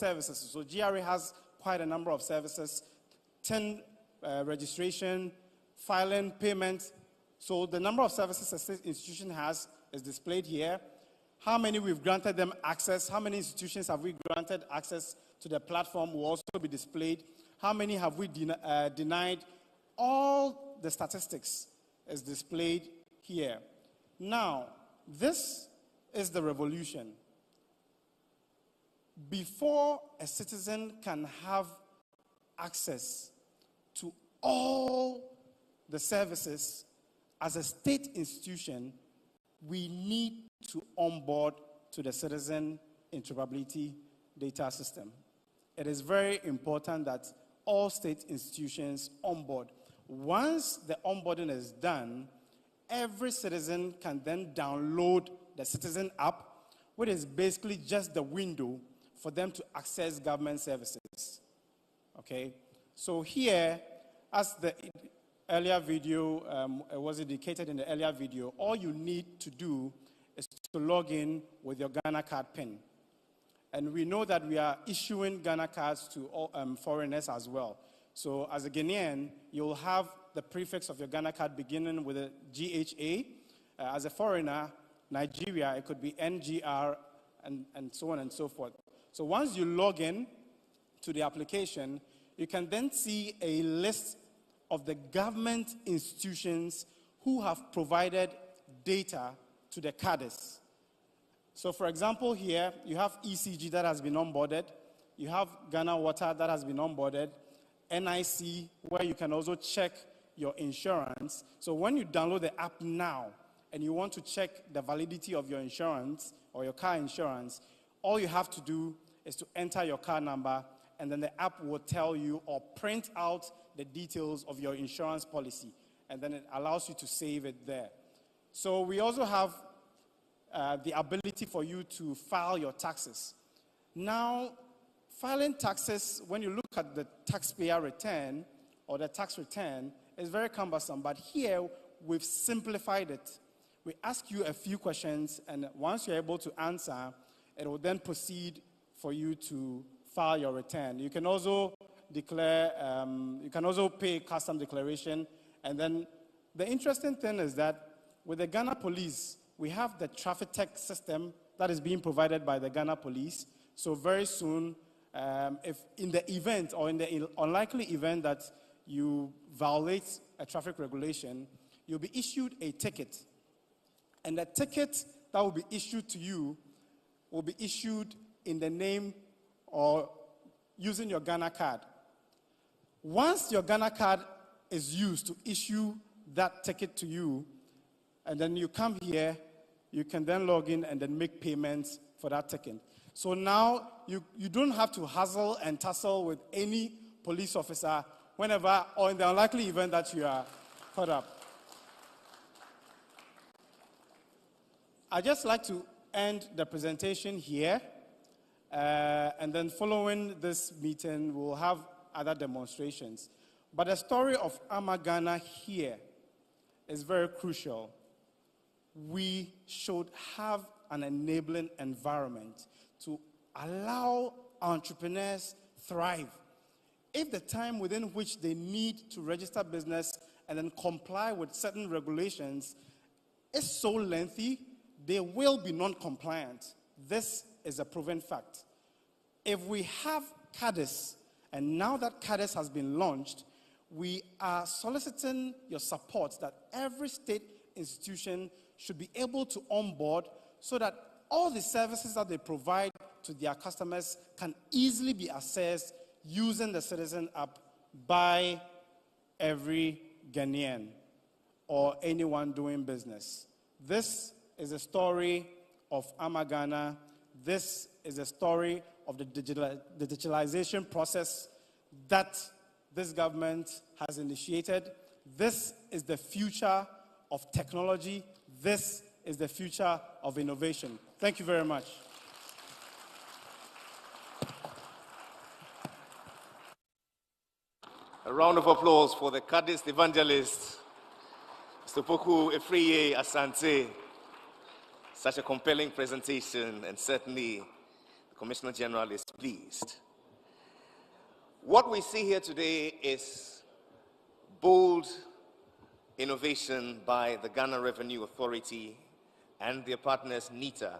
services. So GRA has quite a number of services, 10 registration, filing, payment. So the number of services a state institution has is displayed here. How many we've granted them access, how many institutions have we granted access to the platform will also be displayed. How many have we denied? All the statistics is displayed here. Now, this is the revolution. Before a citizen can have access to all the services as a state institution, we need to onboard to the citizen interoperability data system. It is very important that all state institutions onboard. Once the onboarding is done, every citizen can then download the citizen app, which is basically just the window for them to access government services. Okay? So here, as the earlier video was indicated in the earlier video, all you need to do is to log in with your Ghana card PIN. And we know that we are issuing Ghana cards to all, foreigners as well. So as a Ghanaian, you'll have the prefix of your Ghana card beginning with a GHA. As a foreigner, Nigeria, it could be NGR, and so on and so forth. So once you log in to the application, you can then see a list of the government institutions who have provided data to the cadres. So for example here, you have ECG that has been onboarded, you have Ghana Water that has been onboarded, NIC where you can also check your insurance. So when you download the app now and you want to check the validity of your insurance or your car insurance, all you have to do is to enter your car number and then the app will tell you or print out the details of your insurance policy and then it allows you to save it there. So we also have the ability for you to file your taxes. Now, filing taxes, when you look at the taxpayer return or the tax return, is very cumbersome. But here, we've simplified it. We ask you a few questions, and once you're able to answer, it will then proceed for you to file your return. You can also declare, you can also pay custom declaration. And then the interesting thing is that with the Ghana Police, we have the traffic tech system that is being provided by the Ghana Police. So very soon, if in the event or in the unlikely event that you violate a traffic regulation, you'll be issued a ticket. And the ticket that will be issued to you will be issued in the name or using your Ghana card. Once your Ghana card is used to issue that ticket to you, and then you come here, you can then log in and then make payments for that ticket. So now you don't have to hassle and tussle with any police officer whenever or in the unlikely event that you are caught up. I'd just like to end the presentation here. And then following this meeting, we'll have other demonstrations. But the story of Ghana here is very crucial. We should have an enabling environment to allow entrepreneurs thrive. If the time within which they need to register business and then comply with certain regulations is so lengthy, they will be non-compliant. This is a proven fact. If we have CADIS, and now that CADIS has been launched, we are soliciting your support that every state institution should be able to onboard so that all the services that they provide to their customers can easily be accessed using the Citizen app by every Ghanaian or anyone doing business. This is a story of Ghana. This is a story of the digitalization process that this government has initiated. This is the future of technology. This is the future of innovation. Thank you very much. A round of applause for the Kadist evangelist, Stopoku Efriye Asante. Such a compelling presentation, and certainly the Commissioner General is pleased. What we see here today is bold innovation by the Ghana Revenue Authority and their partners, NITA.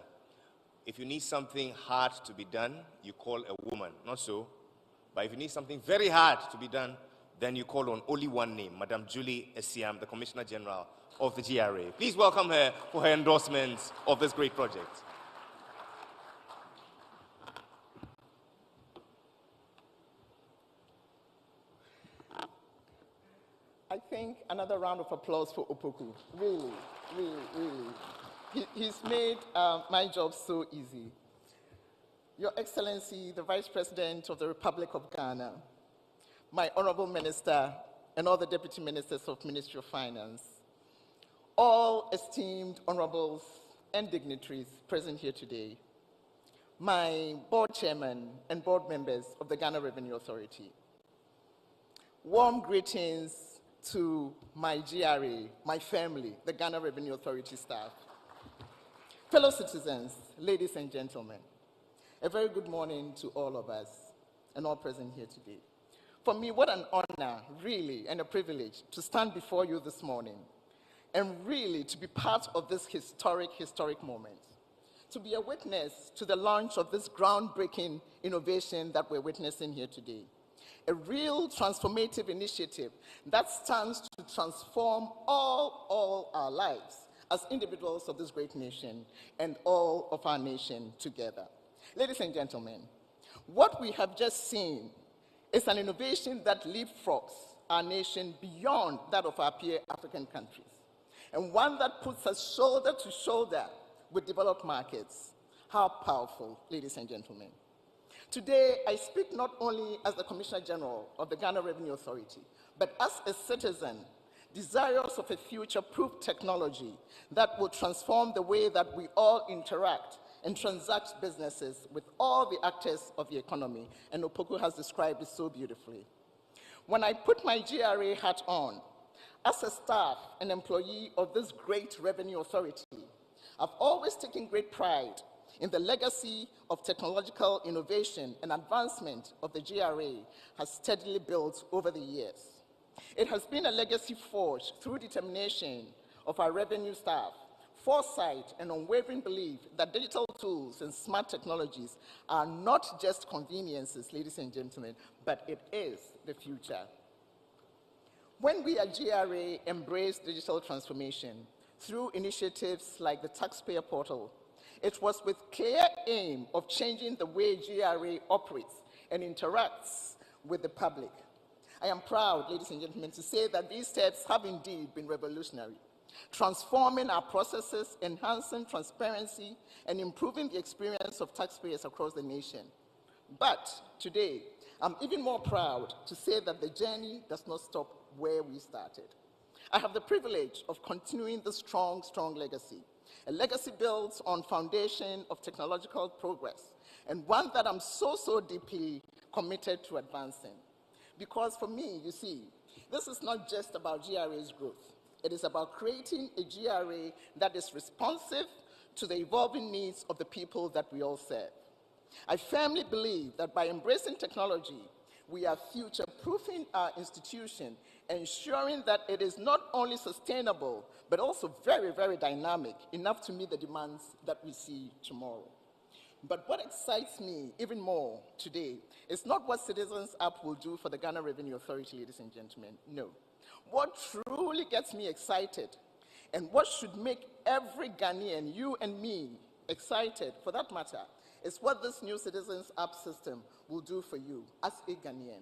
If you need something hard to be done, you call a woman, not so. But if you need something very hard to be done, then you call on only one name, Madam Julie Esiam, the Commissioner General of the GRA. Please welcome her for her endorsement of this great project. I think another round of applause for Opoku. Really, really, really. He's made my job so easy. Your Excellency, the Vice President of the Republic of Ghana, my Honorable Minister, and all the Deputy Ministers of Ministry of Finance, all esteemed honorables and dignitaries present here today, my board chairman and board members of the Ghana Revenue Authority, warm greetings to my GRA, my family, the Ghana Revenue Authority staff, fellow citizens, ladies and gentlemen, a very good morning to all of us and all present here today. For me, what an honor, really, and a privilege to stand before you this morning and really to be part of this historic moment, to be a witness to the launch of this groundbreaking innovation that we're witnessing here today. A real transformative initiative that stands to transform all our lives as individuals of this great nation and all of our nation together. Ladies and gentlemen, what we have just seen is an innovation that leapfrogs our nation beyond that of our peer African countries, and one that puts us shoulder to shoulder with developed markets. How powerful, ladies and gentlemen. Today, I speak not only as the Commissioner General of the Ghana Revenue Authority, but as a citizen desirous of a future-proof technology that will transform the way that we all interact and transact businesses with all the actors of the economy, and Opoku has described it so beautifully. When I put my GRA hat on, as a staff and employee of this great revenue authority, I've always taken great pride in the legacy of technological innovation and advancement of the GRA has steadily built over the years. It has been a legacy forged through determination of our revenue staff, foresight and unwavering belief that digital tools and smart technologies are not just conveniences, ladies and gentlemen, but it is the future. When we at GRA embrace digital transformation through initiatives like the Taxpayer Portal, it was with clear aim of changing the way GRA operates and interacts with the public. I am proud, ladies and gentlemen, to say that these steps have indeed been revolutionary, transforming our processes, enhancing transparency, and improving the experience of taxpayers across the nation. But today, I'm even more proud to say that the journey does not stop where we started. I have the privilege of continuing this strong legacy, a legacy built on foundation of technological progress, and one that I'm so deeply committed to advancing. Because for me, you see, this is not just about GRA's growth. It is about creating a GRA that is responsive to the evolving needs of the people that we all serve. I firmly believe that by embracing technology, we are future-proofing our institution, ensuring that it is not only sustainable, but also very dynamic, enough to meet the demands that we see tomorrow. But what excites me even more today is not what Citizens App will do for the Ghana Revenue Authority, ladies and gentlemen, no. What truly gets me excited, and what should make every Ghanaian, you and me, excited, for that matter, is what this new Citizens App system will do for you as a Ghanaian.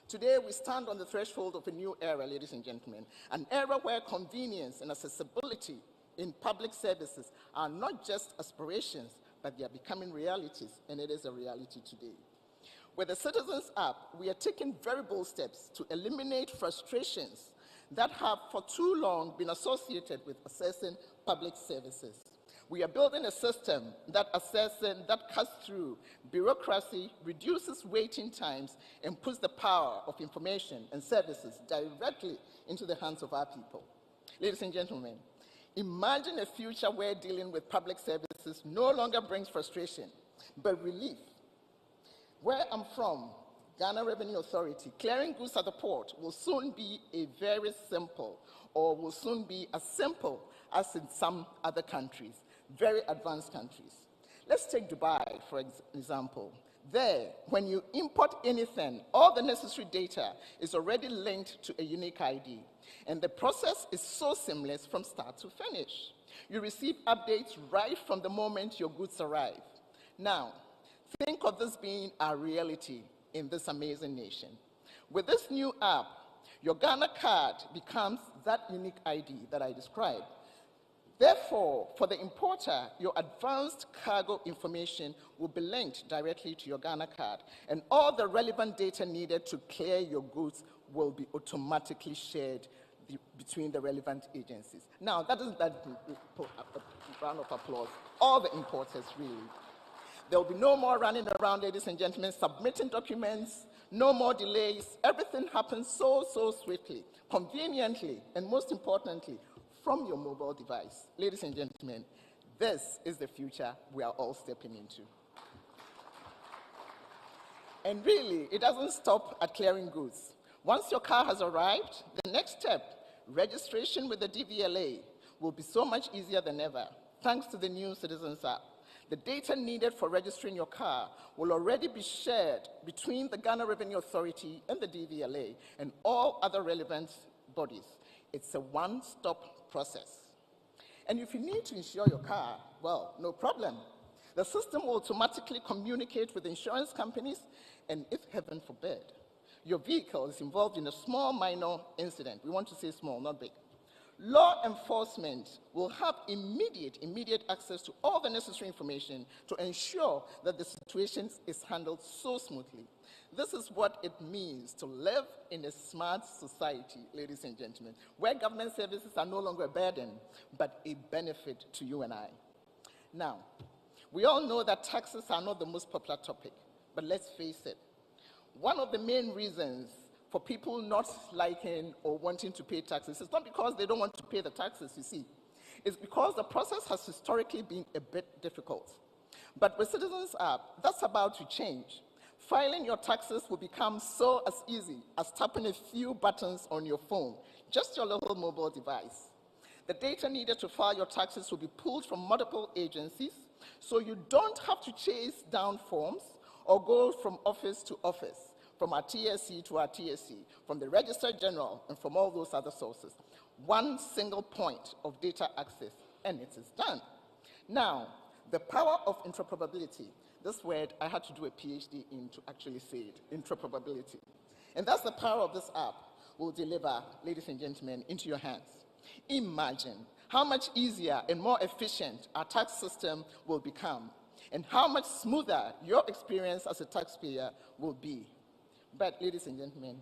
Today, we stand on the threshold of a new era, ladies and gentlemen, an era where convenience and accessibility in public services are not just aspirations, but they are becoming realities, and it is a reality today. With the Citizens App, we are taking very bold steps to eliminate frustrations that have for too long been associated with accessing public services. We are building a system that cuts through bureaucracy, reduces waiting times, and puts the power of information and services directly into the hands of our people. Ladies and gentlemen, imagine a future where dealing with public services no longer brings frustration, but relief Where I'm from, Ghana Revenue Authority, clearing goods at the port will soon be a very simple, or will soon be as simple as in some other countries, very advanced countries. Let's take Dubai, for example. There, when you import anything, all the necessary data is already linked to a unique ID. And the process is so seamless from start to finish. You receive updates right from the moment your goods arrive. Now, think of this being our reality in this amazing nation. With this new app, your Ghana card becomes that unique ID that I described. Therefore, for the importer, your advanced cargo information will be linked directly to your Ghana card, and all the relevant data needed to clear your goods will be automatically shared between the relevant agencies. Now, that isn't that a round of applause. All the importers, really. There will be no more running around, ladies and gentlemen, submitting documents, no more delays. Everything happens so swiftly, conveniently, and most importantly, from your mobile device. Ladies and gentlemen, this is the future we are all stepping into. And really, it doesn't stop at clearing goods. Once your car has arrived, the next step, registration with the DVLA, will be so much easier than ever, thanks to the new Citizens app. The data needed for registering your car will already be shared between the Ghana Revenue Authority and the DVLA and all other relevant bodies. It's a one-stop process. And if you need to insure your car, well, no problem. The system will automatically communicate with insurance companies, and if heaven forbid, your vehicle is involved in a small minor incident, we want to say small, not big, law enforcement will have immediate access to all the necessary information to ensure that the situation is handled so smoothly. This is what it means to live in a smart society, ladies and gentlemen, where government services are no longer a burden, but a benefit to you and I. Now, we all know that taxes are not the most popular topic, but let's face it. One of the main reasons for people not liking or wanting to pay taxes, it's not because they don't want to pay the taxes, you see. It's because the process has historically been a bit difficult. But with Citizens App, that's about to change. Filing your taxes will become so as easy as tapping a few buttons on your phone, just your little mobile device. The data needed to file your taxes will be pulled from multiple agencies, so you don't have to chase down forms or go from office to office, from our TSC to our TSC, from the Register General, and from all those other sources. One single point of data access, and it is done. Now, the power of interoperability. This word, I had to do a PhD in to actually say it, interoperability. And that's the power of this app will deliver, ladies and gentlemen, into your hands. Imagine how much easier and more efficient our tax system will become, and how much smoother your experience as a taxpayer will be. But, ladies and gentlemen,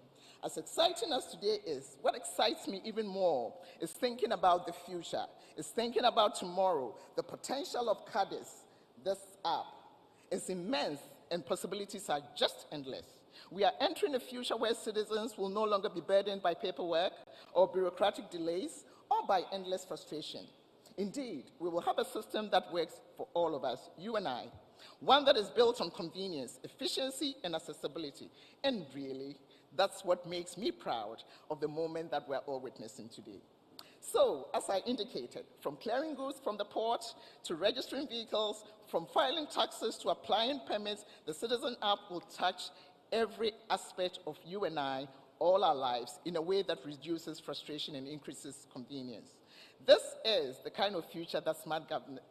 as exciting as today is, what excites me even more is thinking about the future, is thinking about tomorrow. The potential of CADIS, this app, is immense, and possibilities are just endless. We are entering a future where citizens will no longer be burdened by paperwork or bureaucratic delays or by endless frustration. Indeed, we will have a system that works for all of us, you and I, one that is built on convenience, efficiency, and accessibility. And really, that's what makes me proud of the moment that we're all witnessing today. So, as I indicated, from clearing goods from the port to registering vehicles, from filing taxes to applying permits, the Citizen app will touch every aspect of you and I, all our lives, in a way that reduces frustration and increases convenience. This is the kind of future that smart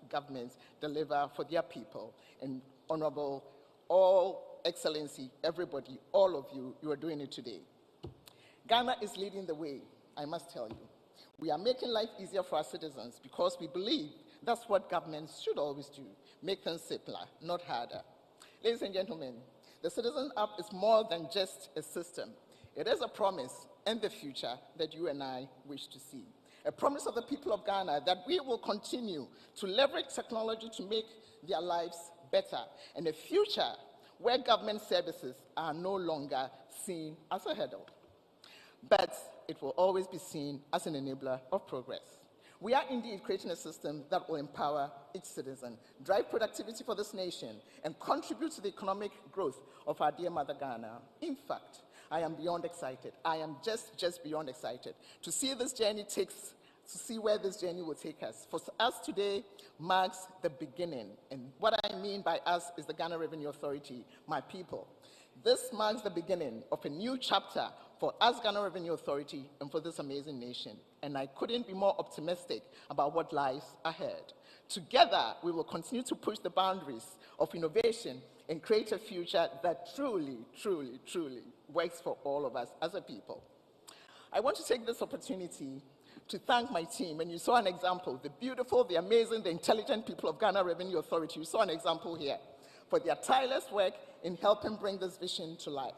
governments deliver for their people. And Honorable, all excellency, everybody, all of you, you are doing it today. Ghana is leading the way, I must tell you. We are making life easier for our citizens because we believe that's what governments should always do, make things simpler, not harder. Ladies and gentlemen, the Citizen app is more than just a system. It is a promise and the future that you and I wish to see. A promise of the people of Ghana that we will continue to leverage technology to make their lives better, and a future where government services are no longer seen as a hurdle, but it will always be seen as an enabler of progress. We are indeed creating a system that will empower each citizen, drive productivity for this nation, and contribute to the economic growth of our dear mother Ghana. In fact, I am beyond excited. I am just beyond excited to see where this journey will take us. For us today marks the beginning. And what I mean by us is the Ghana Revenue Authority, my people. This marks the beginning of a new chapter for us, Ghana Revenue Authority, and for this amazing nation. And I couldn't be more optimistic about what lies ahead. Together, we will continue to push the boundaries of innovation and create a future that truly works for all of us as a people. I want to take this opportunity to thank my team. And you saw an example, the beautiful, the amazing, the intelligent people of Ghana Revenue Authority. You saw an example here for their tireless work in helping bring this vision to life.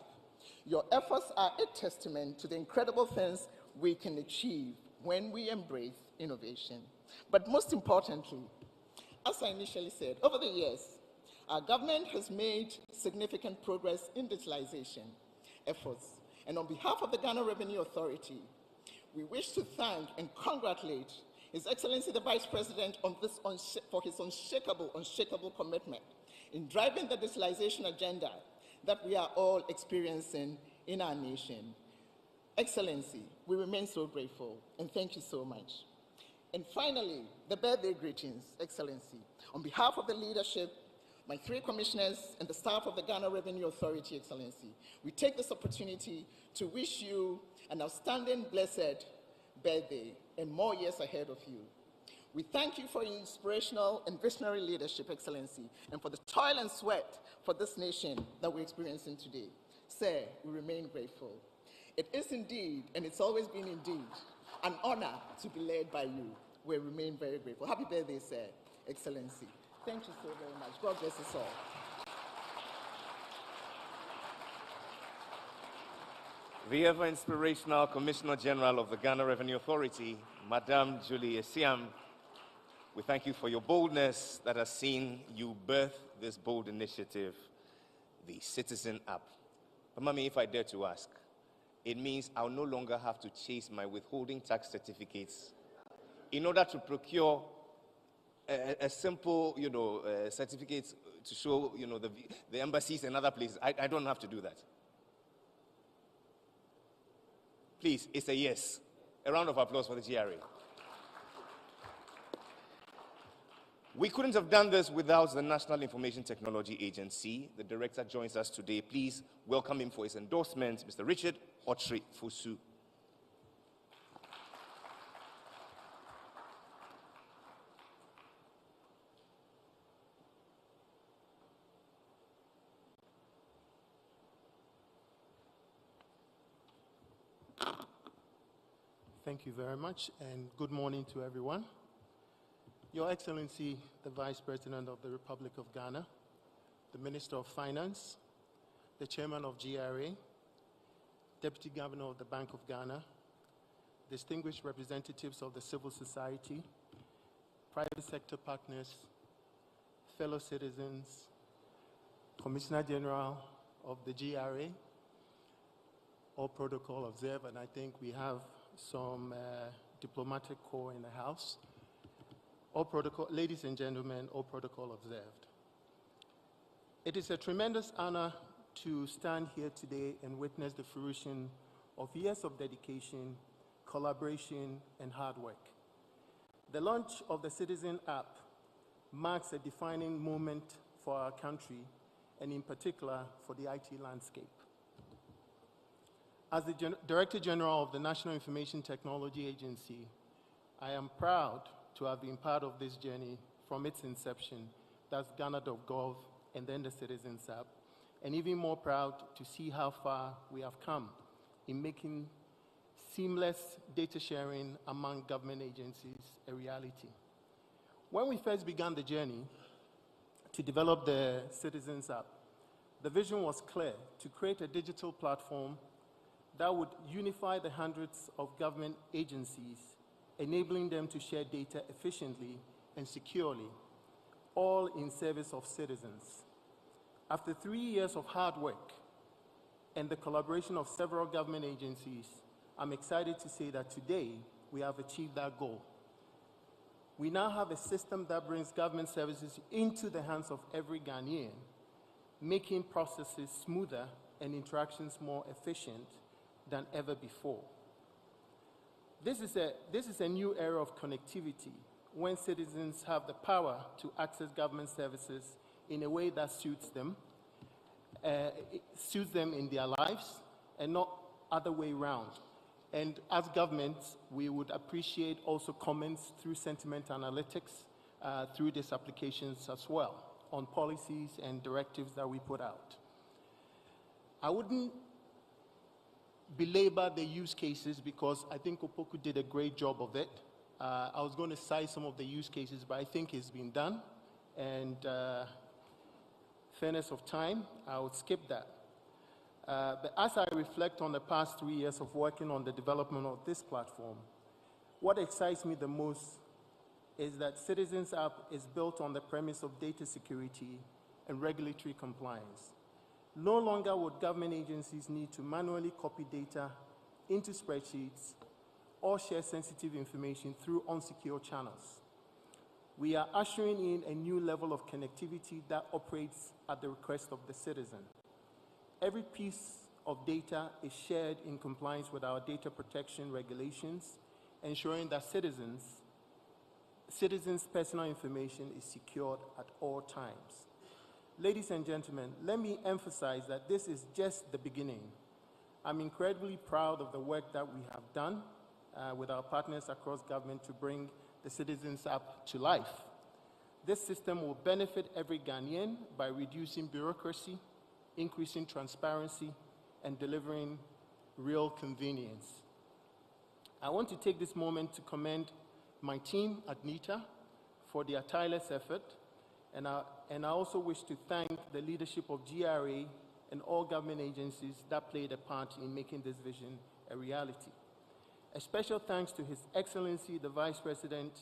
Your efforts are a testament to the incredible things we can achieve when we embrace innovation. But most importantly, as I initially said, over the years, our government has made significant progress in digitalization efforts. And on behalf of the Ghana Revenue Authority, we wish to thank and congratulate His Excellency the Vice President for his unshakable commitment in driving the digitalization agenda that we are all experiencing in our nation. Excellency, we remain so grateful, and thank you so much. And finally, the birthday greetings, Excellency. On behalf of the leadership, my 3 commissioners, and the staff of the Ghana Revenue Authority, Excellency, we take this opportunity to wish you an outstanding, blessed birthday and more years ahead of you. We thank you for your inspirational and visionary leadership, Excellency, and for the toil and sweat for this nation that we're experiencing today. Sir, we remain grateful. It is indeed, and it's always been indeed, an honor to be led by you. We remain very grateful. Happy birthday, sir, Excellency. Thank you so very much. God bless us all. The ever-inspirational Commissioner General of the Ghana Revenue Authority, Madame Julie Esiam, we thank you for your boldness that has seen you birth this bold initiative, the Citizen App. But Mami, if I dare to ask, it means I'll no longer have to chase my withholding tax certificates in order to procure a simple, certificate to show, the embassies and other places. I don't have to do that. Please, it's a yes. A round of applause for the GRA. We couldn't have done this without the National Information Technology Agency. The director joins us today. Please welcome him for his endorsement, Mr. Richard Otri Fusu. Thank you very much, and good morning to everyone. Your Excellency, the Vice President of the Republic of Ghana, the Minister of Finance, the Chairman of GRA, Deputy Governor of the Bank of Ghana, distinguished representatives of the civil society, private sector partners, fellow citizens, Commissioner General of the GRA, all protocol observed, and I think we have some diplomatic corps in the house. All protocol, ladies and gentlemen, all protocol observed. It is a tremendous honor to stand here today and witness the fruition of years of dedication, collaboration, and hard work. The launch of the Citizen App marks a defining moment for our country, and in particular for the IT landscape. As the Director General of the National Information Technology Agency, I am proud to have been part of this journey from its inception, that's Ghana.gov and then the Citizens App, and even more proud to see how far we have come in making seamless data sharing among government agencies a reality. When we first began the journey to develop the Citizens App, the vision was clear: to create a digital platform that would unify the hundreds of government agencies, enabling them to share data efficiently and securely, all in service of citizens. After 3 years of hard work and the collaboration of several government agencies, I'm excited to say that today we have achieved that goal. We now have a system that brings government services into the hands of every Ghanaian, making processes smoother and interactions more efficient than ever before. This is a new era of connectivity when citizens have the power to access government services in a way that suits them in their lives and not other way around. And as governments, we would appreciate also comments through sentiment analytics through these applications as well on policies and directives that we put out. I wouldn't belabor the use cases because I think Opoku did a great job of it. I was going to cite some of the use cases, but I think it's been done. And fairness of time, I would skip that. But as I reflect on the past 3 years of working on the development of this platform, what excites me the most is that Citizens App is built on the premise of data security and regulatory compliance. No longer would government agencies need to manually copy data into spreadsheets or share sensitive information through unsecure channels. We are ushering in a new level of connectivity that operates at the request of the citizen. Every piece of data is shared in compliance with our data protection regulations, ensuring that citizens' personal information is secured at all times. Ladies and gentlemen, let me emphasize that this is just the beginning. I'm incredibly proud of the work that we have done with our partners across government to bring the Citizens App to life. This system will benefit every Ghanaian by reducing bureaucracy, increasing transparency, and delivering real convenience. I want to take this moment to commend my team at NITA for their tireless effort, and I also wish to thank the leadership of GRA and all government agencies that played a part in making this vision a reality. A special thanks to His Excellency, the Vice President,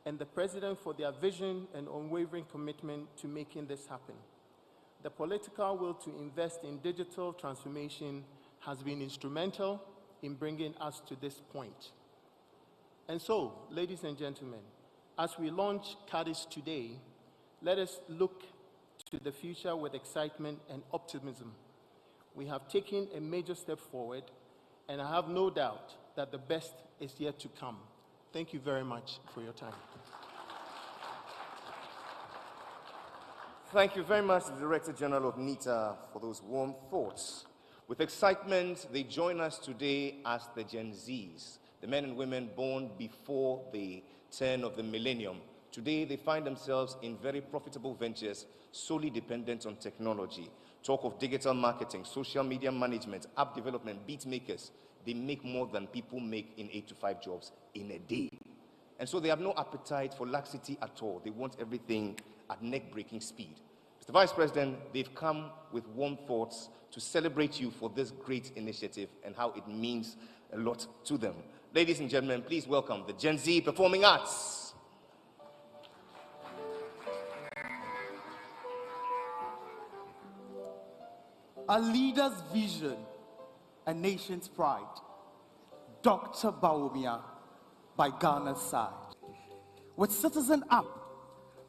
and the President for their vision and unwavering commitment to making this happen. The political will to invest in digital transformation has been instrumental in bringing us to this point. And so, ladies and gentlemen, as we launch CADIS today, let us look to the future with excitement and optimism. We have taken a major step forward, and I have no doubt that the best is yet to come. Thank you very much for your time. Thank you very much to the Director General of NITA for those warm thoughts. With excitement, they join us today as the Gen Zs, the men and women born before the turn of the millennium. Today, they find themselves in very profitable ventures solely dependent on technology. Talk of digital marketing, social media management, app development, beat makers. They make more than people make in 8 to 5 jobs in a day. And so they have no appetite for laxity at all. They want everything at neck-breaking speed. Mr. Vice President, they've come with warm thoughts to celebrate you for this great initiative and how it means a lot to them. Ladies and gentlemen, please welcome the Gen Z Performing Arts. A leader's vision, a nation's pride. Dr. Bawumia by Ghana's side. With Citizen App,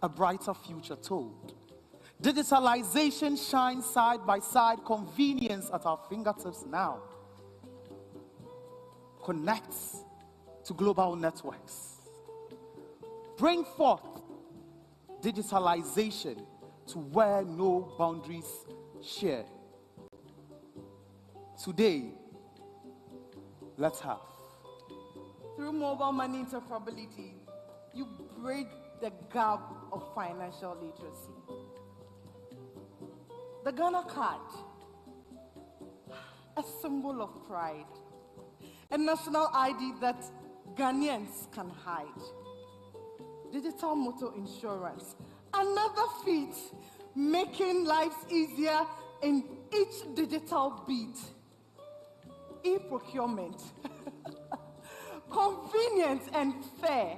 a brighter future told. Digitalization shines side by side, convenience at our fingertips now. Connects to global networks. Bring forth digitalization to where no boundaries share. Today, let's have. Through mobile money interoperability, you bridge the gap of financial literacy. The Ghana card, a symbol of pride, a national ID that Ghanaians can hide. Digital motor insurance, another feat, making lives easier in each digital beat. E-procurement, convenient and fair,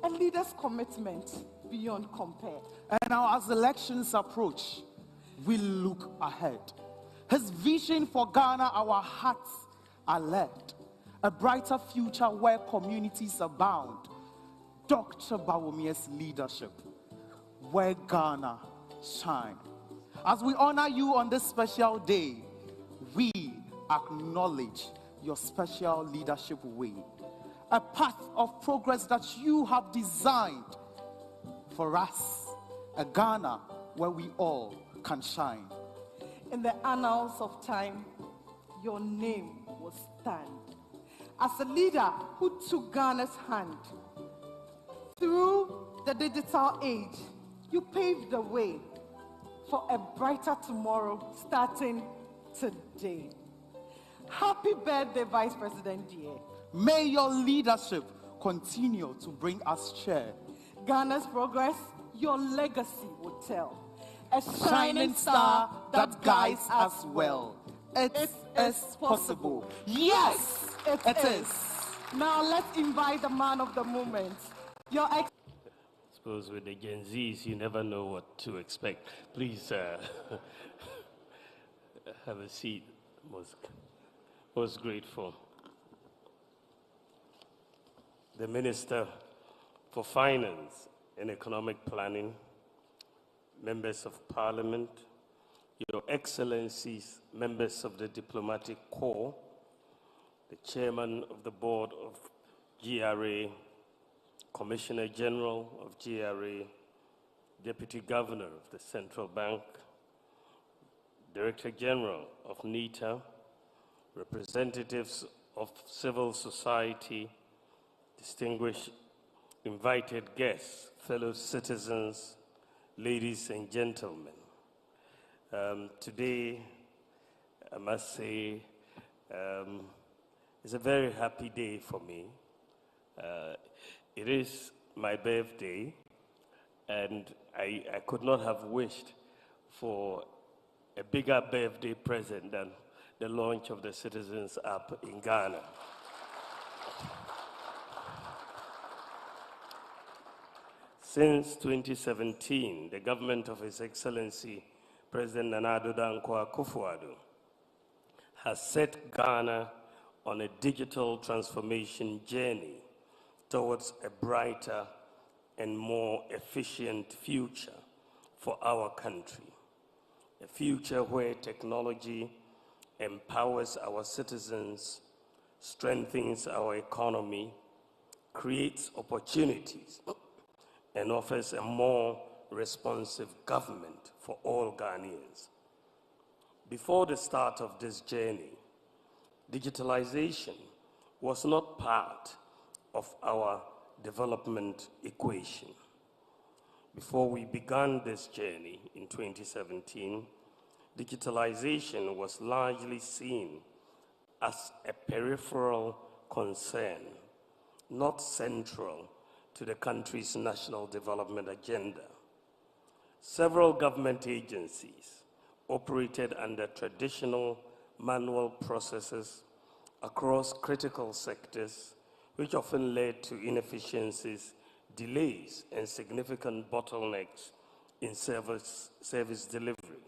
a leader's commitment beyond compare. And now as elections approach, we look ahead. His vision for Ghana, our hearts are led. A brighter future where communities abound. Dr. Bawumia's leadership, where Ghana shine. As we honor you on this special day, we acknowledge your special leadership way, a path of progress that you have designed for us, a Ghana where we all can shine. In the annals of time, your name will stand as a leader who took Ghana's hand. Through the digital age, you paved the way for a brighter tomorrow starting today. Happy birthday, Vice President dear. May your leadership continue to bring us cheer. Ghana's progress, your legacy will tell. A Shining star that guides us well. It is possible. Yes, it is. Now let's invite the man of the moment. Your I suppose with the Gen Zs, you never know what to expect. Please have a seat. Most grateful. The Minister for Finance and Economic Planning, members of Parliament, Your Excellencies, members of the Diplomatic Corps, the Chairman of the Board of GRA, Commissioner General of GRA, Deputy Governor of the Central Bank, Director General of NITA, representatives of civil society, distinguished invited guests, fellow citizens, ladies and gentlemen. Today, I must say, it's a very happy day for me. It is my birthday, and I could not have wished for a bigger birthday present than the launch of the Citizens app in Ghana. Since 2017, the government of His Excellency President Nana Addo Dankwa Akufo-Addo has set Ghana on a digital transformation journey towards a brighter and more efficient future for our country. A future where technology empowers our citizens, strengthens our economy, creates opportunities, and offers a more responsive government for all Ghanaians. Before the start of this journey, digitalization was not part of our development equation. Before we began this journey in 2017, digitalization was largely seen as a peripheral concern, not central to the country's national development agenda. Several government agencies operated under traditional manual processes across critical sectors, which often led to inefficiencies, delays, and significant bottlenecks in service delivery.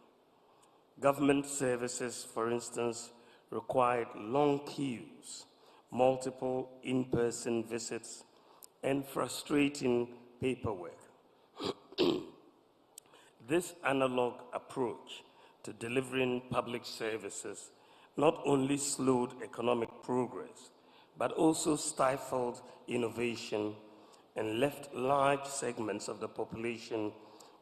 Government services, for instance, required long queues, multiple in-person visits, and frustrating paperwork. This analog approach to delivering public services not only slowed economic progress, but also stifled innovation and left large segments of the population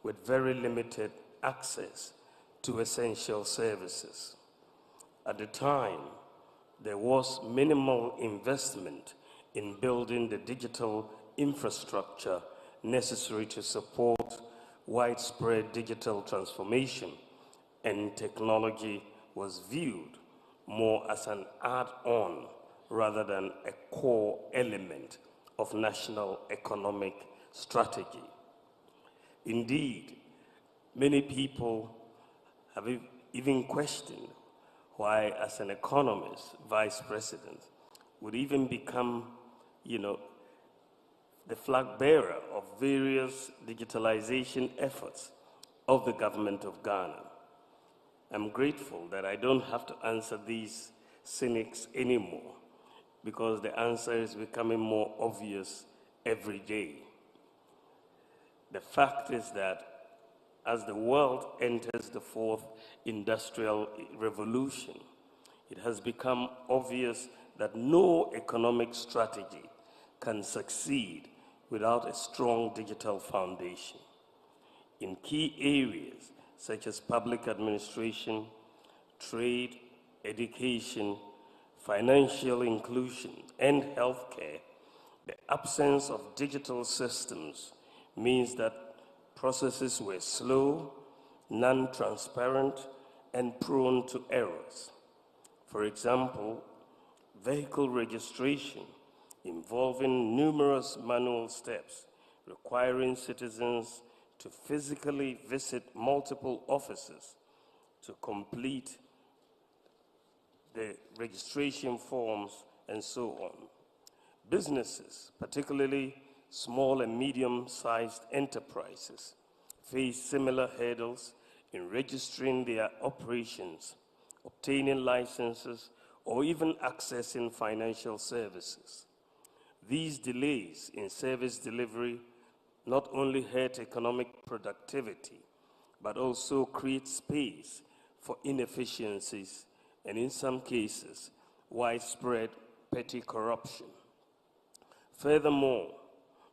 with very limited access to essential services. At the time, there was minimal investment in building the digital infrastructure necessary to support widespread digital transformation, and technology was viewed more as an add-on rather than a core element of national economic strategy. Indeed, many people have even questioned why, as an economist, vice president would even become, the flag bearer of various digitalization efforts of the government of Ghana. I'm grateful that I don't have to answer these cynics anymore, because the answer is becoming more obvious every day. The fact is that as the world enters the fourth industrial revolution, it has become obvious that no economic strategy can succeed without a strong digital foundation. In key areas such as public administration, trade, education, financial inclusion, and healthcare, the absence of digital systems means that processes were slow, non-transparent, and prone to errors. For example, vehicle registration involving numerous manual steps requiring citizens to physically visit multiple offices to complete the registration forms and so on. Businesses, particularly small and medium-sized enterprises, face similar hurdles in registering their operations, obtaining licenses, or even accessing financial services. These delays in service delivery not only hurt economic productivity, but also create space for inefficiencies and, in some cases, widespread petty corruption. Furthermore,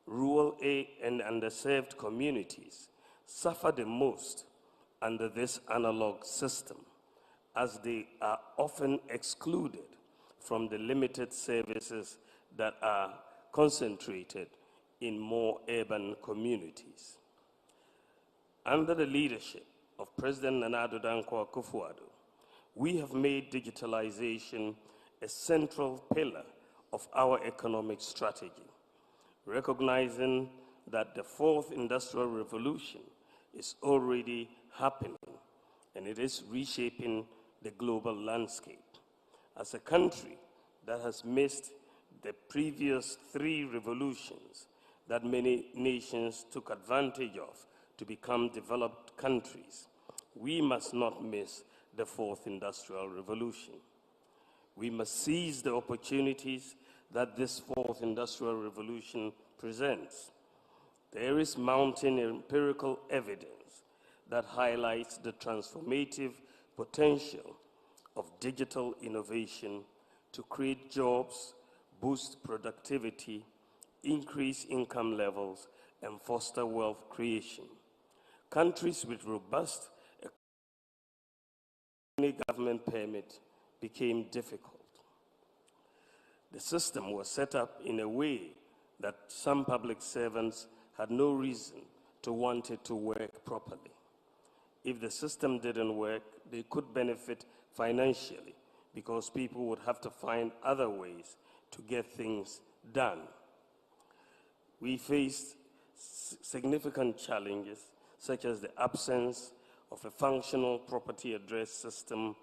rural and underserved communities suffer the most under this analog system, as they are often excluded from the limited services that are concentrated in more urban communities. Under the leadership of President Nana Addo Dankwa Akufo-Addo, we have made digitalization a central pillar of our economic strategy, recognizing that the fourth industrial revolution is already happening and it is reshaping the global landscape. As a country that has missed the previous three revolutions that many nations took advantage of to become developed countries, we must not miss the fourth industrial revolution. We must seize the opportunities that this fourth industrial revolution presents. There is mounting empirical evidence that highlights the transformative potential of digital innovation to create jobs, boost productivity, increase income levels, and foster wealth creation. Countries with robust government permit became difficult. The system was set up in a way that some public servants had no reason to want it to work properly. If the system didn't work, they could benefit financially because people would have to find other ways to get things done. We faced significant challenges, such as the absence of a functional property address system,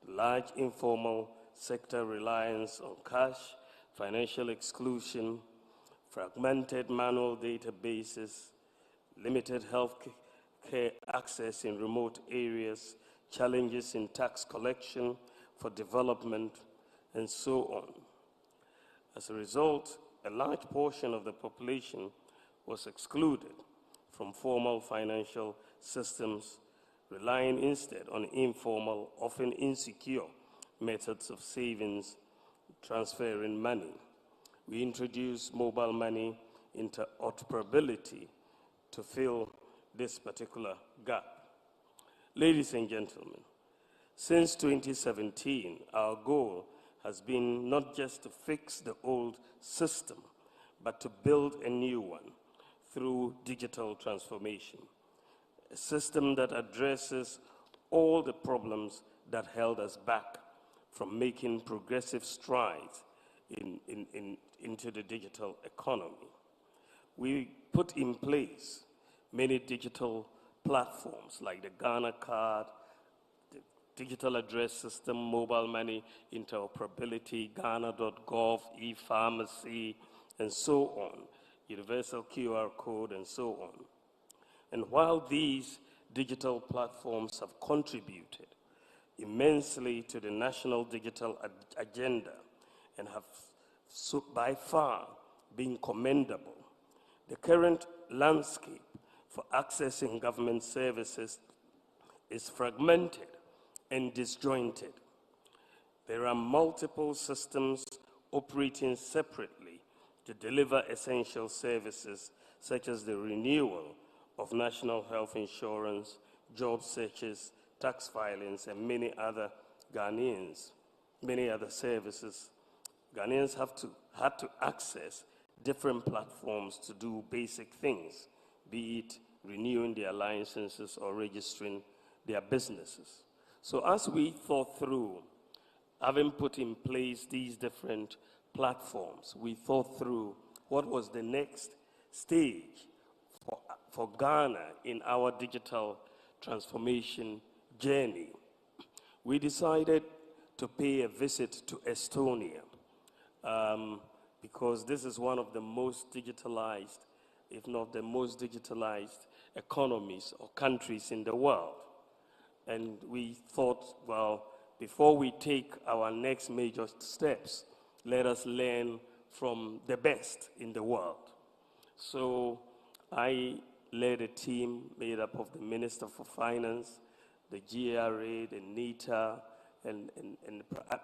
large informal sector reliance on cash, financial exclusion, fragmented manual databases, limited health care access in remote areas, challenges in tax collection for development, and so on. As a result, a large portion of the population was excluded from formal financial systems, relying instead on informal, often insecure methods of savings, transferring money. We introduced mobile money interoperability to fill this particular gap. Ladies and gentlemen, since 2017, our goal has been not just to fix the old system, but to build a new one through digital transformation, a system that addresses all the problems that held us back from making progressive strides into the digital economy. We put in place many digital platforms like the Ghana card, the digital address system, mobile money interoperability, Ghana.gov, e-pharmacy, and so on, universal QR code, and so on. And while these digital platforms have contributed immensely to the national digital agenda and have by far been commendable, the current landscape for accessing government services is fragmented and disjointed. There are multiple systems operating separately to deliver essential services such as the renewal of national health insurance, job searches, tax filings, and many other services. Ghanaians had to access different platforms to do basic things, be it renewing their licenses or registering their businesses. So as we thought through, having put in place these different platforms, we thought through what was the next stage for Ghana in our digital transformation journey. We decided to pay a visit to Estonia because this is one of the most digitalized, if not the most digitalized economies or countries in the world. And we thought, well, before we take our next major steps, let us learn from the best in the world. So I led a team made up of the Minister for Finance, the GRA, the NITA, and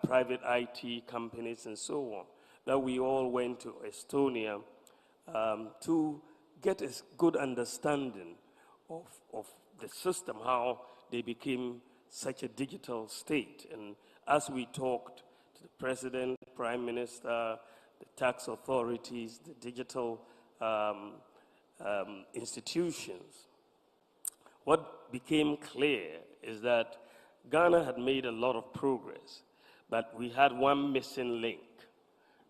private IT companies and so on, that we all went to Estonia to get a good understanding of the system, how they became such a digital state. And as we talked to the President, Prime Minister, the tax authorities, the digital institutions, what became clear is that Ghana had made a lot of progress, but we had one missing link,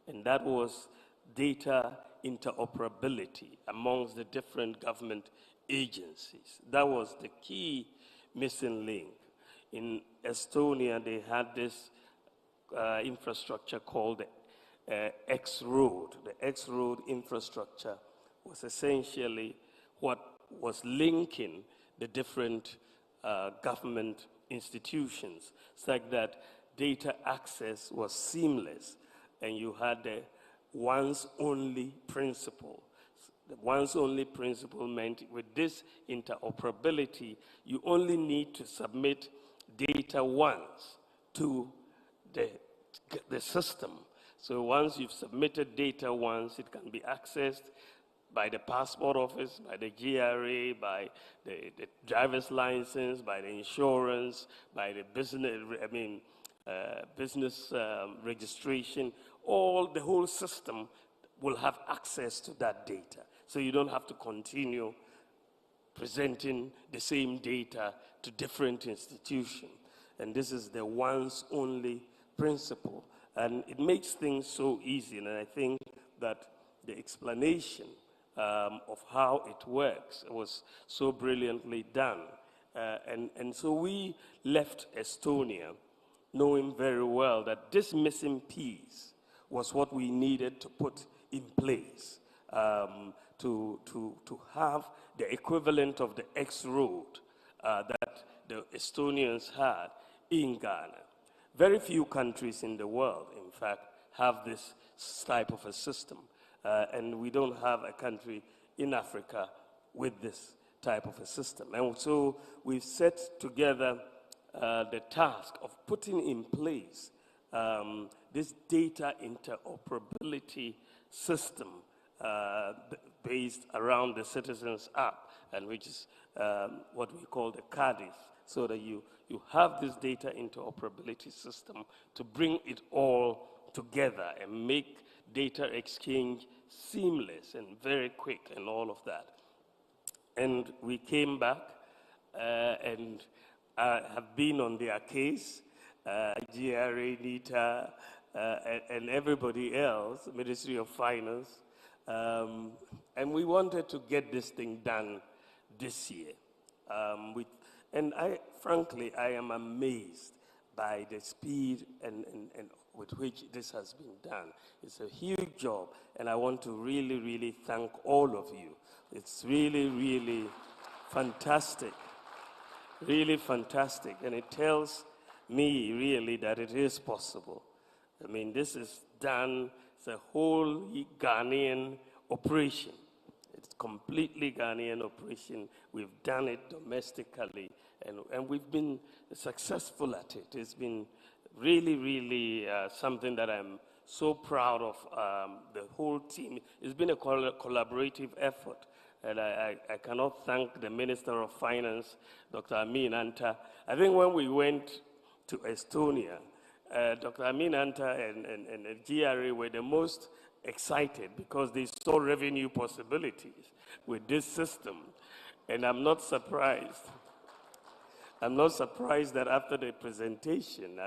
and that was data interoperability amongst the different government agencies. That was the key missing link. In Estonia, they had this infrastructure called the X-Road. The X-Road infrastructure was essentially what was linking the different government institutions, such that data access was seamless, and you had the once only principle. The once only principle meant with this interoperability, you only need to submit data once to the system. So once you've submitted data once, it can be accessed by the passport office, by the GRA, by the driver's license, by the insurance, by the business registration. The whole system will have access to that data. So you don't have to continue presenting the same data to different institutions. And this is the once only principle. And it makes things so easy. And I think that the explanation of how it works was so brilliantly done. And so we left Estonia knowing very well that this missing piece was what we needed to put in place to have the equivalent of the X-Road that the Estonians had in Ghana. Very few countries in the world, in fact, have this type of a system. And we don't have a country in Africa with this type of a system. And so we've set together the task of putting in place this data interoperability system based around the Citizens app, and which is what we call the CADIS, so that you have this data interoperability system to bring it all together and make data exchange seamless and very quick and all of that. And we came back and have been on their case, GRA, NITA, and everybody else, Ministry of Finance, and we wanted to get this thing done this year. And frankly, I am amazed by the speed and with which this has been done. It's a huge job, and I want to really, really thank all of you. It's really, really fantastic, really fantastic, and it tells me really that it is possible. I mean, this is done, it's a whole Ghanaian operation. It's completely Ghanaian operation. We've done it domestically, and we've been successful at it. It's been really, really something that I'm so proud of. The whole team. It's been a collaborative effort. And I cannot thank the Minister of Finance, Dr. Amin Anta. I think when we went to Estonia, Dr. Amin Anta and the GRA were the most excited because they saw revenue possibilities with this system. And I'm not surprised. I'm not surprised that after the presentation,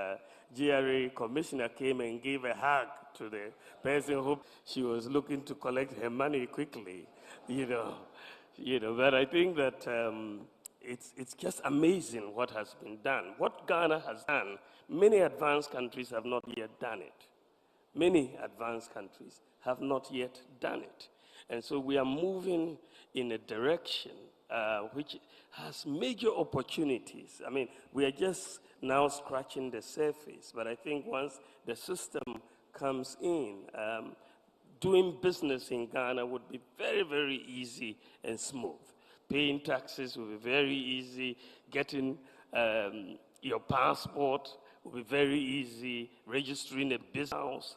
GRA commissioner came and gave a hug to the person who she was looking to collect her money quickly, But I think that it's just amazing what has been done. What Ghana has done, many advanced countries have not yet done it. Many advanced countries have not yet done it. And so we are moving in a direction which has major opportunities. I mean, we are just now scratching the surface, but I think once the system comes in, doing business in Ghana would be very, very easy and smooth. Paying taxes will be very easy. Getting your passport will be very easy. Registering a business,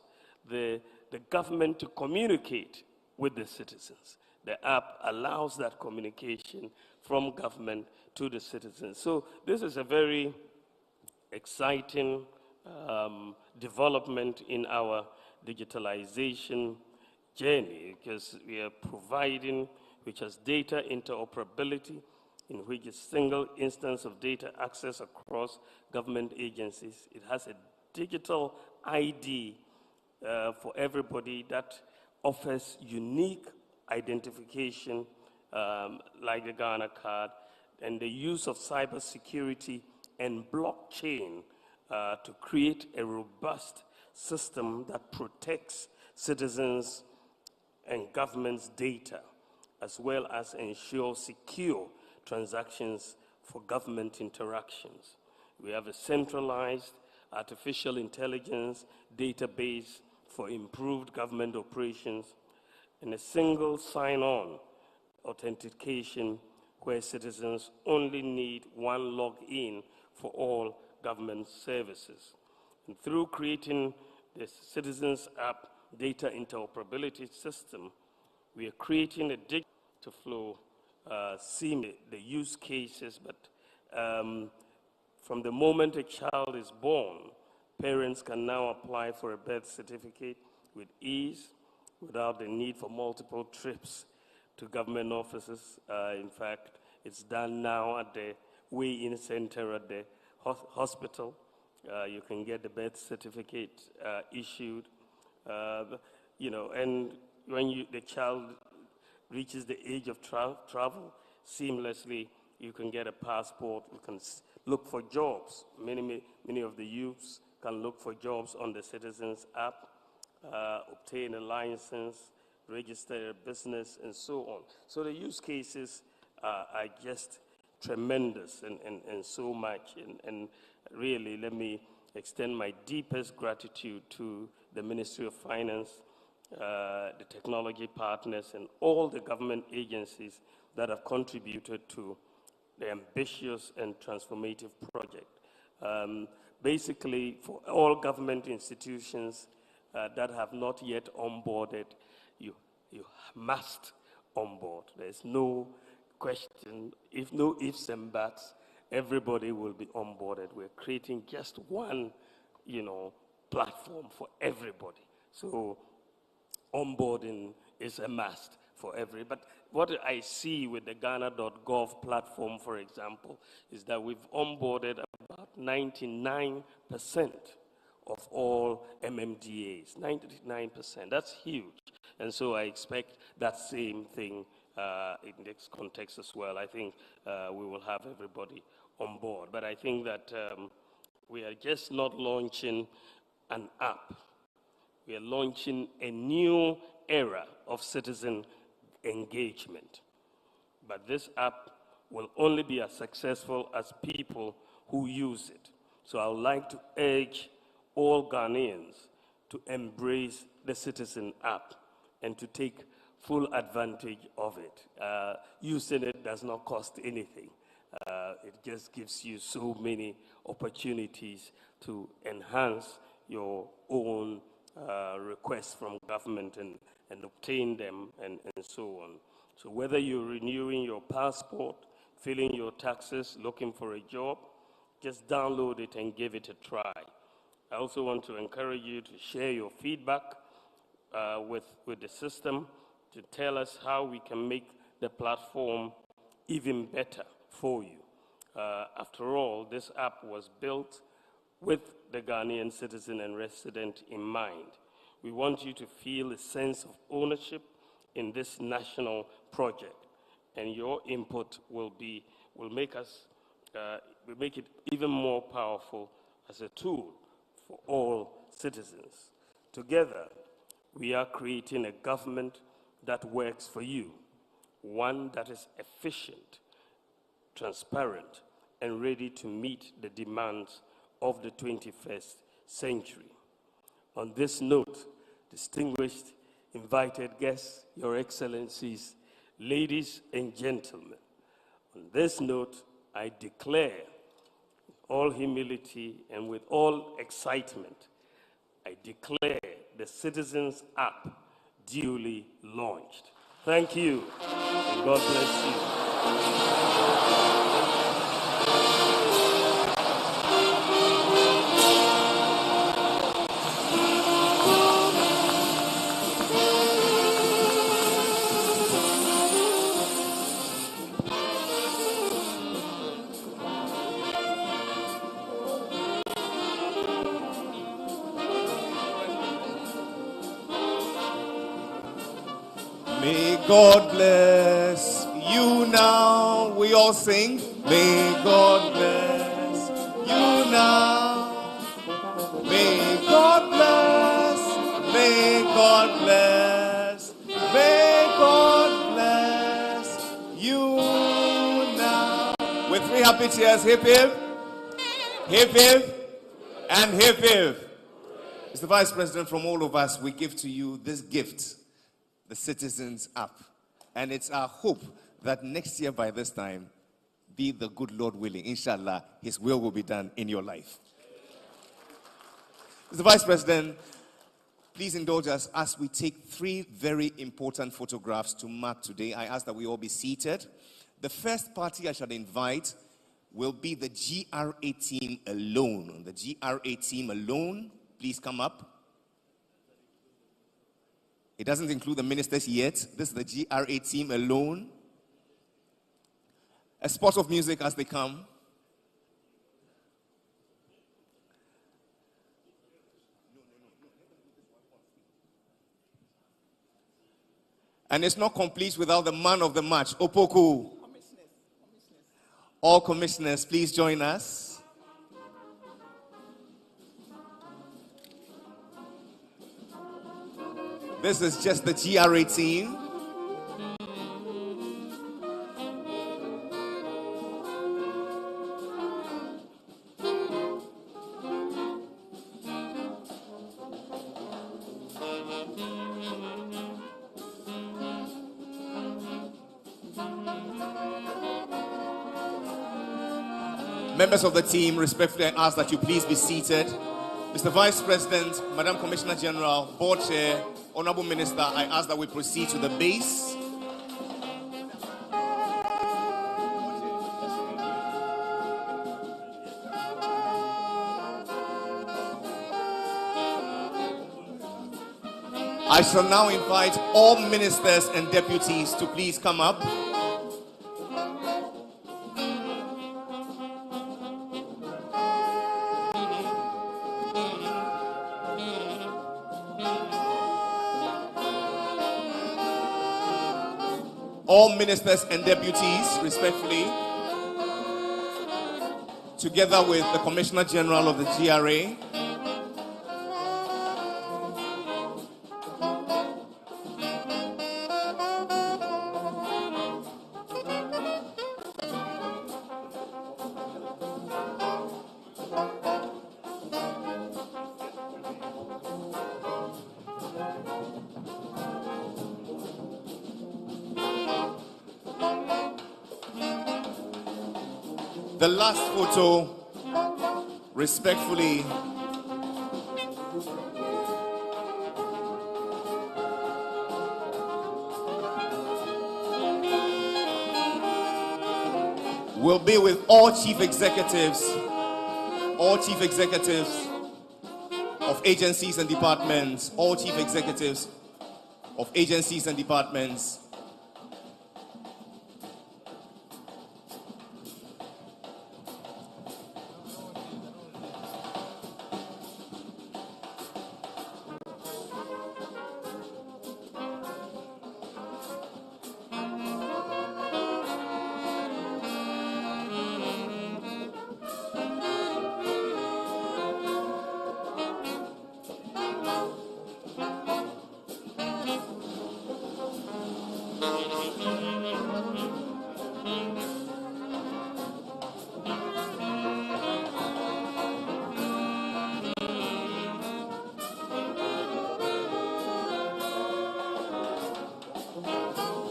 the government to communicate with the citizens. The app allows that communication from government to the citizens. So this is a very exciting development in our digitalization journey, because we are providing, which has data interoperability, in which a single instance of data access across government agencies. It has a digital ID for everybody that offers unique identification, like the Ghana card, and the use of cybersecurity and blockchain to create a robust system that protects citizens and government's data, as well as ensure secure transactions for government interactions. We have a centralized artificial intelligence database for improved government operations, and a single sign-on authentication where citizens only need one login for all government services. And through creating the Citizens App data interoperability system, we are creating a digital flow, seeing the use cases, but from the moment a child is born, parents can now apply for a birth certificate with ease, without the need for multiple trips to government offices. In fact, it's done now at the weigh-in center at the hospital. You can get the birth certificate issued, and when the child reaches the age of travel, seamlessly you can get a passport. You can look for jobs. Many of the youths can look for jobs on the Citizens App, obtain a license, register a business, and so on. So the use cases are just tremendous and so much. And really, let me extend my deepest gratitude to the Ministry of Finance, the technology partners, and all the government agencies that have contributed to the ambitious and transformative project. Basically, for all government institutions that have not yet onboarded, you must onboard. There's no question, no ifs and buts, everybody will be onboarded. We're creating just one, platform for everybody. So onboarding is a must for everybody. But what I see with the Ghana.gov platform, for example, is that we've onboarded about 99% of all MMDAs, 99%. That's huge. And so I expect that same thing in this context as well. I think we will have everybody on board. But I think that we are just not launching an app. We are launching a new era of citizen engagement. But this app will only be as successful as people who use it. So I would like to urge all Ghanaians to embrace the Citizen app and to take full advantage of it. Using it does not cost anything. It just gives you so many opportunities to enhance your own requests from government and obtain them and so on. So whether you're renewing your passport, filling your taxes, looking for a job, just download it and give it a try. I also want to encourage you to share your feedback with the system, to tell us how we can make the platform even better for you. After all, this app was built with the Ghanaian citizen and resident in mind. We want you to feel a sense of ownership in this national project, and your input will make it even more powerful as a tool for all citizens. Together, we are creating a government that works for you, one that is efficient, transparent, and ready to meet the demands of the 21st century. On this note, distinguished invited guests, Your Excellencies, ladies and gentlemen, on this note, I declare, with all humility and with all excitement, I declare the Citizens App duly launched. Thank you, and God bless you. May God bless you now. We all sing. May God bless you now. May God bless. May God bless. May God bless you now. With three happy cheers, hip hip, hip hip, and hip hip. Mr. Vice President, from all of us, we give to you this gift, the Citizens App. And it's our hope that next year by this time, be the good Lord willing, inshallah, His will be done in your life. Mr. Vice President, please indulge us as we take three very important photographs to mark today. I ask that we all be seated. The first party I shall invite will be the GRA team alone. The GRA team alone, please come up. It doesn't include the ministers yet. This is the GRA team alone. A spot of music as they come. And it's not complete without the man of the match, Opoku. All commissioners, please join us. This is just the GRA team. Members of the team, respectfully, I ask that you please be seated. Mr. Vice President, Madam Commissioner General, Board Chair, Honorable Minister, I ask that we proceed to the base. I shall now invite all ministers and deputies to please come up. All ministers and deputies, respectfully, together with the Commissioner General of the GRA. The last photo, respectfully, will be with all chief executives of agencies and departments, all chief executives of agencies and departments.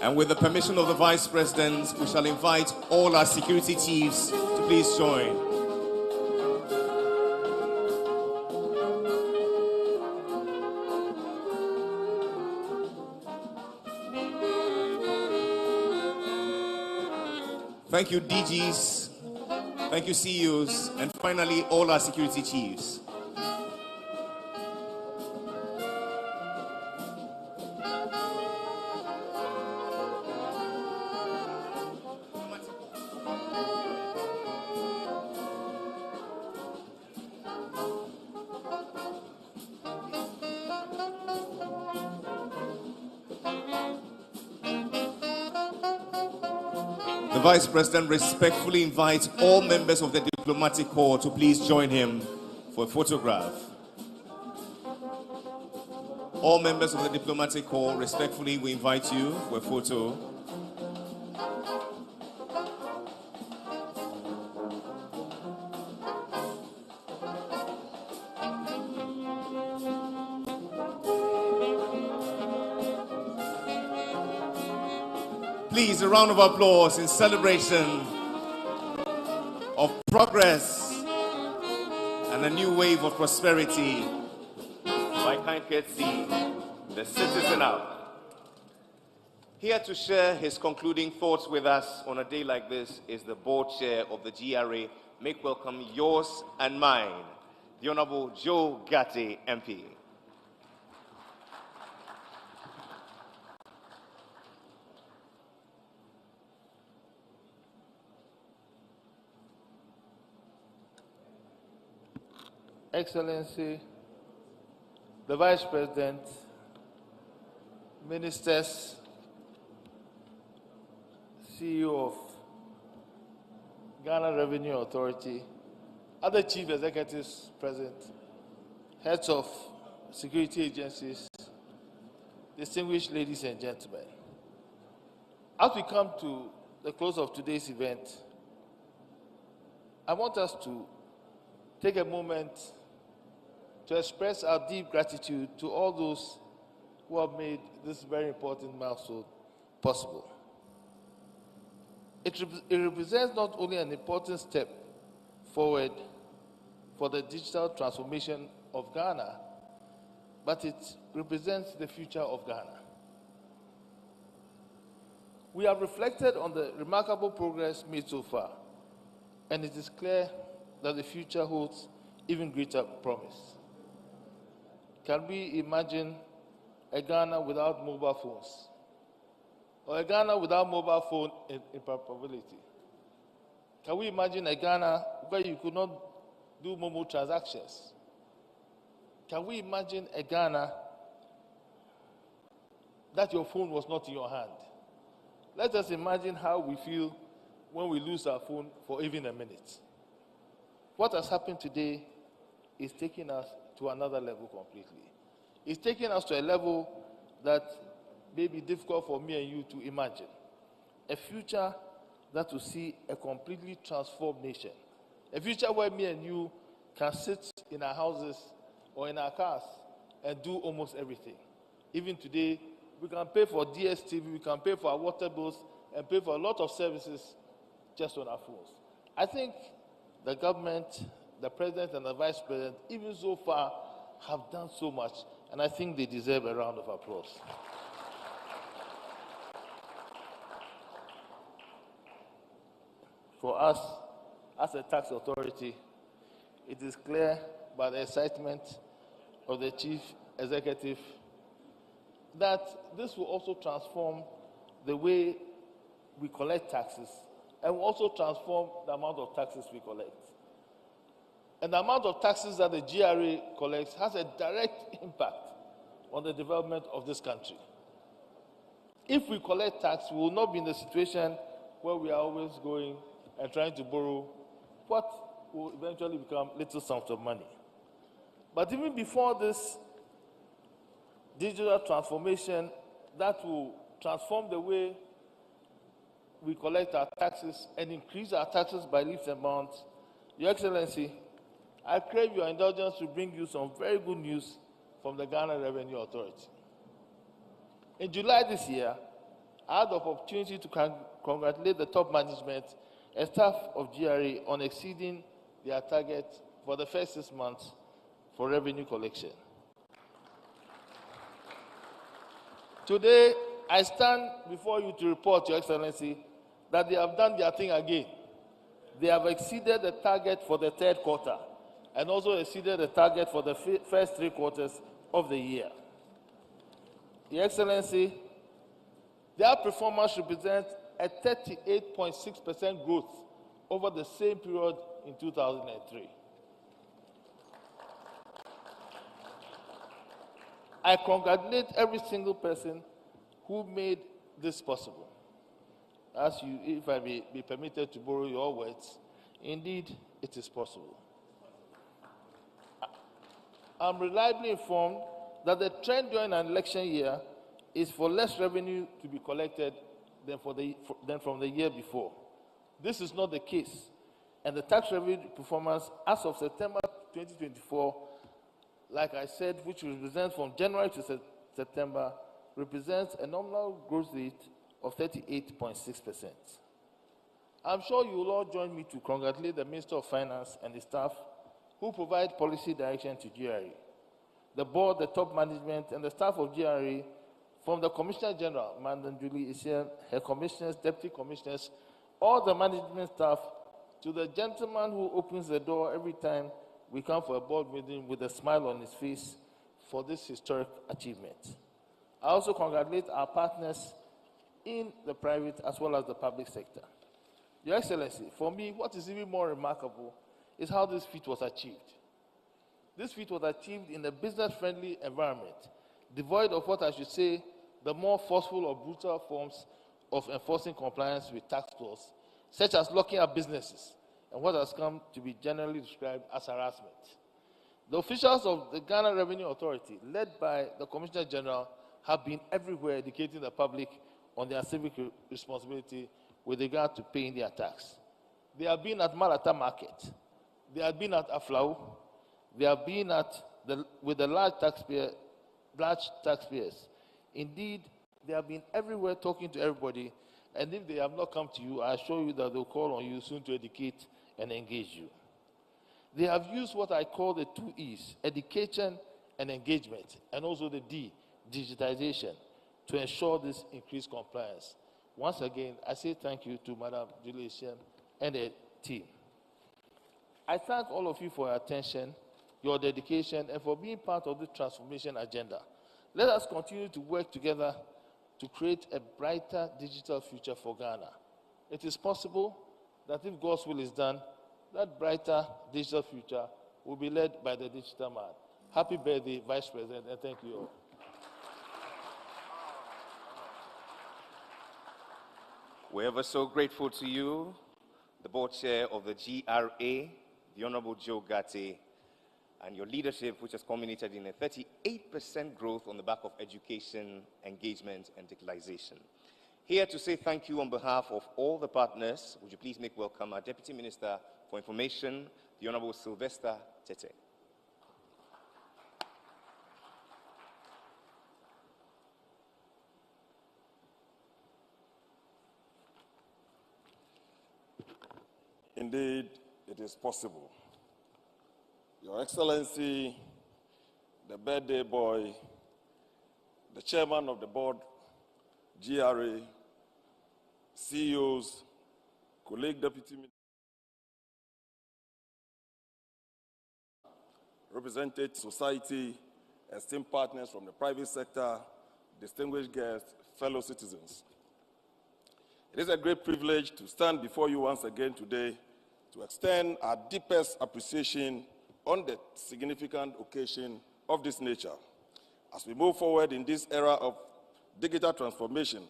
And with the permission of the Vice President, we shall invite all our security chiefs to please join. Thank you, DGs. Thank you, CEOs. And finally, all our security chiefs. The Vice President respectfully invites all members of the diplomatic corps to please join him for a photograph. All members of the diplomatic corps, respectfully, we invite you for a photo. Please, a round of applause in celebration of progress and a new wave of prosperity. By kind courtesy, the Citizen Up. Here to share his concluding thoughts with us on a day like this is the board chair of the GRA. Make welcome yours and mine, the Honorable Joe Gatti, MP. Excellency, the Vice President, Ministers, CEO of Ghana Revenue Authority, other Chief Executives present, heads of security agencies, distinguished ladies and gentlemen. As we come to the close of today's event, I want us to take a moment to express our deep gratitude to all those who have made this very important milestone possible. It represents not only an important step forward for the digital transformation of Ghana, but it represents the future of Ghana. We have reflected on the remarkable progress made so far, and it is clear that the future holds even greater promise. Can we imagine a Ghana without mobile phones? Or a Ghana without mobile phone interoperability? Can we imagine a Ghana where you could not do mobile transactions? Can we imagine a Ghana that your phone was not in your hand? Let us imagine how we feel when we lose our phone for even a minute. What has happened today is taking us to another level completely. It's taking us to a level that may be difficult for me and you to imagine. A future that will see a completely transformed nation. A future where me and you can sit in our houses or in our cars and do almost everything. Even today, we can pay for DSTV, we can pay for our water bills, and pay for a lot of services just on our phones. I think the government, the president and the vice president, even so far, have done so much, and I think they deserve a round of applause. For us, as a tax authority, it is clear by the excitement of the chief executive that this will also transform the way we collect taxes and will also transform the amount of taxes we collect. And the amount of taxes that the GRA collects has a direct impact on the development of this country. If we collect tax, we will not be in the situation where we are always going and trying to borrow what will eventually become little sums of money. But even before this digital transformation that will transform the way we collect our taxes and increase our taxes by leaps and bounds, Your Excellency, I crave your indulgence to bring you some very good news from the Ghana Revenue Authority. In July this year, I had the opportunity to congratulate the top management and staff of GRA on exceeding their target for the first 6 months for revenue collection. Today, I stand before you to report, Your Excellency, that they have done their thing again. They have exceeded the target for the third quarter and also exceeded the target for the first 3 quarters of the year. Your Excellency, their performance represents a 38.6% growth over the same period in 2003. I congratulate every single person who made this possible. As you, if I may be permitted to borrow your words, indeed, it is possible. I'm reliably informed that the trend during an election year is for less revenue to be collected than from the year before. This is not the case, and the tax revenue performance as of September 2024, like I said, which represents from January to September, represents a nominal growth rate of 38.6%. I'm sure you will all join me to congratulate the Minister of Finance and the staff who provide policy direction to GRA. The board, the top management, and the staff of GRA, from the Commissioner General, Madam Julie Isian, her commissioners, deputy commissioners, all the management staff, to the gentleman who opens the door every time we come for a board meeting with a smile on his face for this historic achievement. I also congratulate our partners in the private as well as the public sector. Your Excellency, for me, what is even more remarkable is how this feat was achieved. This feat was achieved in a business-friendly environment, devoid of what I should say, the more forceful or brutal forms of enforcing compliance with tax laws, such as locking up businesses and what has come to be generally described as harassment. The officials of the Ghana Revenue Authority, led by the Commissioner General, have been everywhere educating the public on their civic responsibility with regard to paying their tax. They have been at Malata Market. They have been at Aflau. They have been with the large taxpayers. Indeed, they have been everywhere talking to everybody, and if they have not come to you, I assure you that they'll call on you soon to educate and engage you. They have used what I call the 2 E's, education and engagement, and also the D, digitization, to ensure this increased compliance. Once again, I say thank you to Madam Julie Isian and the team. I thank all of you for your attention, your dedication, and for being part of the transformation agenda. Let us continue to work together to create a brighter digital future for Ghana. It is possible that if God's will is done, that brighter digital future will be led by the digital man. Happy birthday, Vice President, and thank you all. We're ever so grateful to you, the board chair of the GRA, the Honorable Joe Gatti, and your leadership, which has culminated in a 38% growth on the back of education, engagement, and digitalization. Here to say thank you on behalf of all the partners, would you please make welcome our Deputy Minister for Information, the Honorable Sylvester Tete. In Indeed, it is possible. Your Excellency, the birthday boy, the chairman of the board, GRA, CEOs, colleague deputy ministers, represented society, esteemed partners from the private sector, distinguished guests, fellow citizens. It is a great privilege to stand before you once again today to extend our deepest appreciation on the significant occasion of this nature. As we move forward in this era of digital transformation,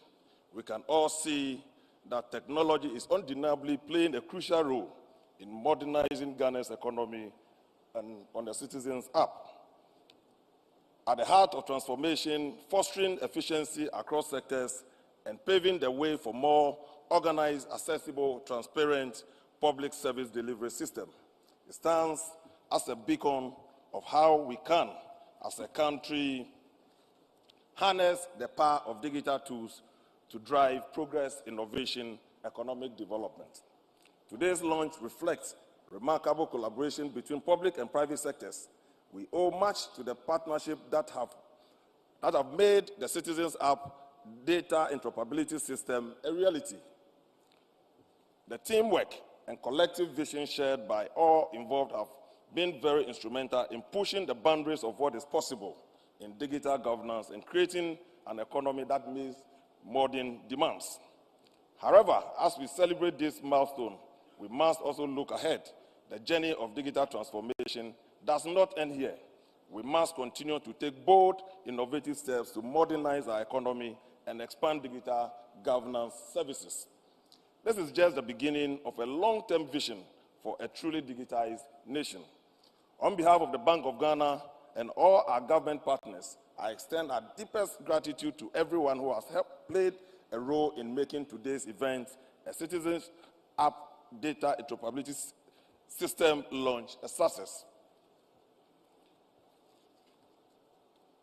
we can all see that technology is undeniably playing a crucial role in modernizing Ghana's economy and on the citizens' app. At the heart of transformation, fostering efficiency across sectors and paving the way for more organized, accessible, transparent public service delivery system. It stands as a beacon of how we can, as a country, harness the power of digital tools to drive progress, innovation, economic development. Today's launch reflects remarkable collaboration between public and private sectors. We owe much to the partnership that have made the Citizens App data interoperability system a reality. The teamwork and collective vision shared by all involved have been very instrumental in pushing the boundaries of what is possible in digital governance and creating an economy that meets modern demands. However, as we celebrate this milestone, we must also look ahead. The journey of digital transformation does not end here. We must continue to take bold, innovative steps to modernize our economy and expand digital governance services. This is just the beginning of a long-term vision for a truly digitized nation. On behalf of the Bank of Ghana and all our government partners, I extend our deepest gratitude to everyone who has played a role in making today's event a Citizens App data interoperability system launch a success.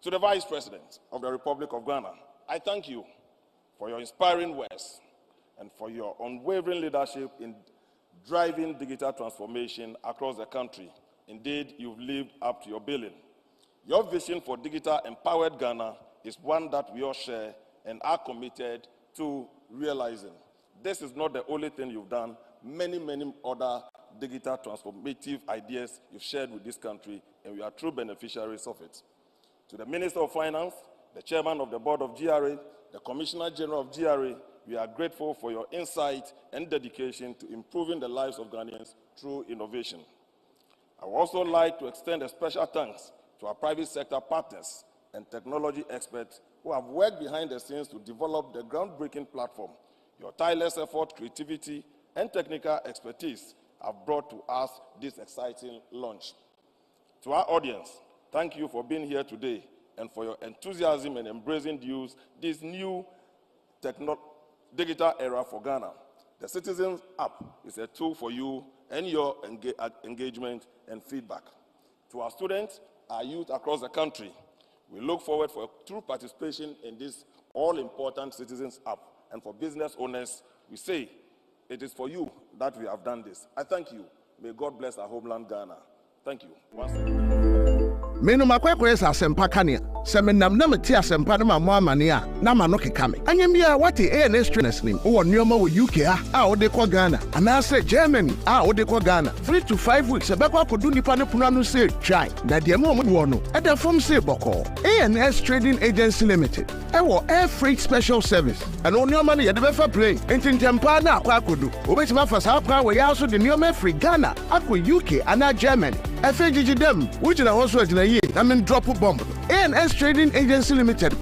To the Vice President of the Republic of Ghana, I thank you for your inspiring words and for your unwavering leadership in driving digital transformation across the country. Indeed, you've lived up to your billing. Your vision for digital empowered Ghana is one that we all share and are committed to realizing. This is not the only thing you've done. Many, many other digital transformative ideas you've shared with this country, and we are true beneficiaries of it. To the Minister of Finance, the Chairman of the Board of GRA, the Commissioner General of GRA, we are grateful for your insight and dedication to improving the lives of Ghanaians through innovation. I would also like to extend a special thanks to our private sector partners and technology experts who have worked behind the scenes to develop the groundbreaking platform. Your tireless effort, creativity, and technical expertise have brought to us this exciting launch. To our audience, thank you for being here today and for your enthusiasm in embracing this new digital era for Ghana. The Citizens App is a tool for you and your engagement and feedback. To our students, our youth across the country, we look forward for true participation in this all-important Citizens App. And for business owners, we say, it is for you that we have done this. I thank you. May God bless our homeland, Ghana. Thank you. Once again. Meno makwekwe sa sempa kania. Se menam na meti asempa na mamo amane a na ma no keka me. Anyam bia wate ANS trainers nim. Wo nneoma wo UK a wo de kwa Ghana. Ana se Germany a wo de kwa Ghana. 3 to 5 weeks e bekwa kodu nipa ne pono anu se try. Na de mo wo no. E da form se boko. ANS Trading Agency Limited. E wo air freight special service. And wo nneoma ne ye de befa plane. Entintempa na akwa kodu. Obetima fa sa akwa we ya so de nneoma free Ghana akwa UK ana Germany. FAGG them, which is also a drop bomb. ANS Trading Agency Limited.